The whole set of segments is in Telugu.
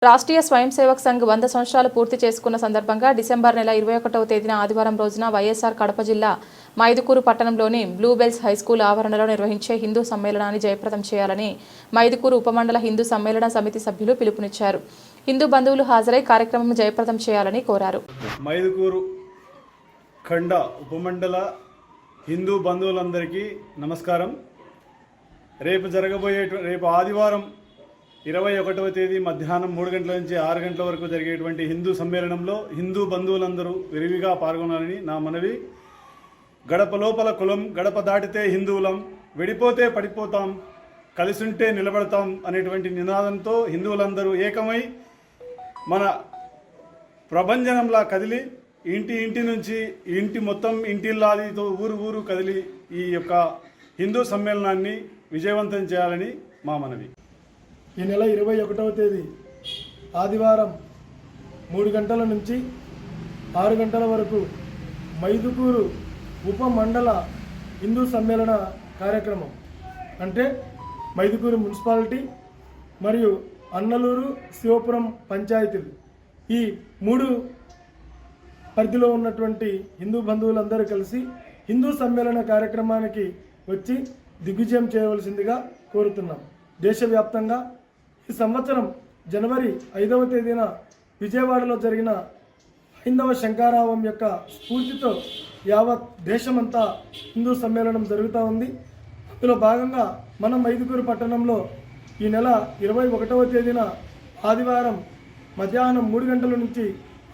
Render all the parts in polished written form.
రాష్ట్రీయ స్వయం సేవక్ సంఘ్ 100 సంవత్సరాలు పూర్తి చేసుకున్న సందర్భంగా డిసెంబర్ నెల 21వ తేదీన ఆదివారం రోజున వైఎస్ఆర్ కడప జిల్లా మైదుకూరు పట్టణంలోని బ్లూబెల్స్ హైస్కూల్ ఆవరణలో నిర్వహించే హిందూ సమ్మేళనాన్ని జయప్రదం చేయాలని మైదుకూరు ఉపమండల హిందూ సమ్మేళన సమితి సభ్యులు పిలుపునిచ్చారు. హిందూ బంధువులు హాజరై కార్యక్రమం జయప్రదం చేయాలని కోరారు. మైదుకూరు ఖండ ఉపమండల హిందూ బంధువులందరికీ నమస్కారం. రేపు ఆదివారం 21వ తేదీ మధ్యాహ్నం 3 గంటల నుంచి 6 గంటల వరకు జరిగేటువంటి హిందూ సమ్మేళనంలో హిందూ బంధువులందరూ విరివిగా పాల్గొనాలని నా మనవి. గడప లోపల కులం, గడప దాటితే హిందువులం, విడిపోతే పడిపోతాం, కలిసుంటే నిలబడతాం అనేటువంటి నినాదంతో హిందువులందరూ ఏకమై మన ప్రభంజనంలా కదిలి ఇంటి నుంచి ఇంటి మొత్తం ఇంటిల్లాదితో ఊరు కదిలి ఈ యొక్క హిందూ సమ్మేళనాన్ని విజయవంతం చేయాలని మా మనవి. ఈ నెల 21వ తేదీ ఆదివారం 3 గంటల నుంచి 6 గంటల వరకు మైదుకూరు ఉపమండల హిందూ సమ్మేళన కార్యక్రమం అంటే మైదుకూరు మున్సిపాలిటీ మరియు అన్నలూరు, శివపురం పంచాయతీలు ఈ 3 పరిధిలో ఉన్నటువంటి హిందూ బంధువులందరూ కలిసి హిందూ సమ్మేళన కార్యక్రమానికి వచ్చి దిగ్విజయం చేయవలసిందిగా కోరుతున్నాం. దేశవ్యాప్తంగా ఈ సంవత్సరం జనవరి 5వ తేదీన విజయవాడలో జరిగిన హైందవ శంకారావం యొక్క స్ఫూర్తితో యావత్ దేశమంతా హిందూ సమ్మేళనం జరుగుతూ ఉంది. అందులో భాగంగా మనం మైదుకూరు పట్టణంలో ఈ నెల 21వ తేదీన ఆదివారం మధ్యాహ్నం 3 గంటల నుంచి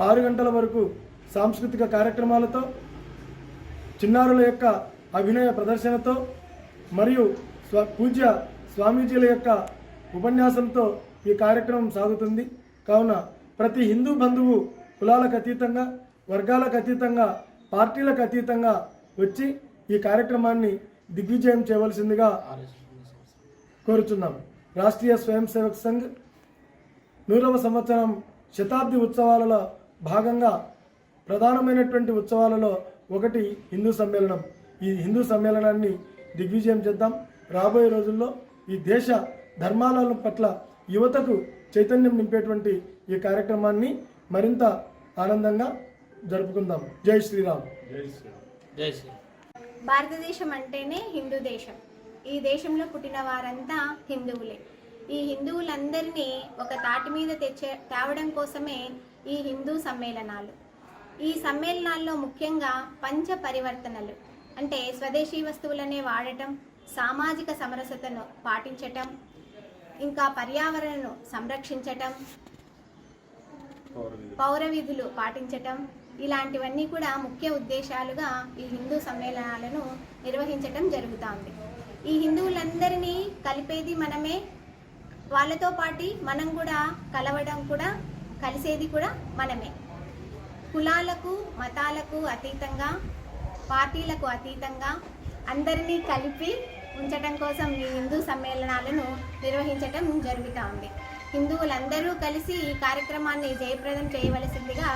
6 గంటల వరకు సాంస్కృతిక కార్యక్రమాలతో, చిన్నారుల యొక్క అభినయ ప్రదర్శనతో మరియు పూజ్య స్వామీజీల యొక్క ఉపన్యాసంతో ఈ కార్యక్రమం సాగుతుంది. కావున ప్రతి హిందూ బంధువు కులాలకు అతీతంగా, వర్గాలకు అతీతంగా, పార్టీలకు అతీతంగా వచ్చి ఈ కార్యక్రమాన్ని దిగ్విజయం చేయవలసిందిగా కోరుచున్నాం. రాష్ట్రీయ స్వయం సేవక్ సంఘ్ 100వ సంవత్సరం శతాబ్ది ఉత్సవాలలో భాగంగా ప్రధానమైనటువంటి ఉత్సవాలలో ఒకటి హిందూ సమ్మేళనం. ఈ హిందూ సమ్మేళనాన్ని దిగ్విజయం చేద్దాం. రాబోయే రోజుల్లో ఈ దేశ ధర్మాల పట్ల యువతకు చైతన్యం నింపేటువంటి ఈ కార్యక్రమాన్ని మరింత ఆనందంగా జరుపుకుందాం. జై శ్రీరామ్. జై శ్రీరామ్. భారతదేశం అంటేనే హిందూ దేశం. ఈ దేశంలో పుట్టిన వారంతా హిందువులే. ఈ హిందువులందరినీ ఒక తాటి మీద తేవడం కోసమే ఈ హిందూ సమ్మేళనాలు. ఈ సమ్మేళనాల్లో ముఖ్యంగా పంచ పరివర్తనలు అంటే స్వదేశీ వస్తువులనే వాడటం, సామాజిక సమరసతను పాటించటం, ఇంకా పర్యావరణను సంరక్షించటం, పౌర విధులు పాటించటం, ఇలాంటివన్నీ కూడా ముఖ్య ఉద్దేశాలుగా ఈ హిందూ సమ్మేళనాలను నిర్వహించటం జరుగుతుంది. ఈ హిందువులందరినీ కలిపేది మనమే, వాళ్ళతో పాటు మనం కూడా కలవడం కూడా, కలిసేది కూడా మనమే. కులాలకు, మతాలకు అతీతంగా, పార్టీలకు అతీతంగా అందరినీ కలిపి ఉంచటం కోసం ఈ హిందూ సమ్మేళనాలను నిర్వహించటం జరుగుతూ ఉంది. హిందువులందరూ కలిసి ఈ కార్యక్రమాన్ని జయప్రదం చేయవలసిందిగా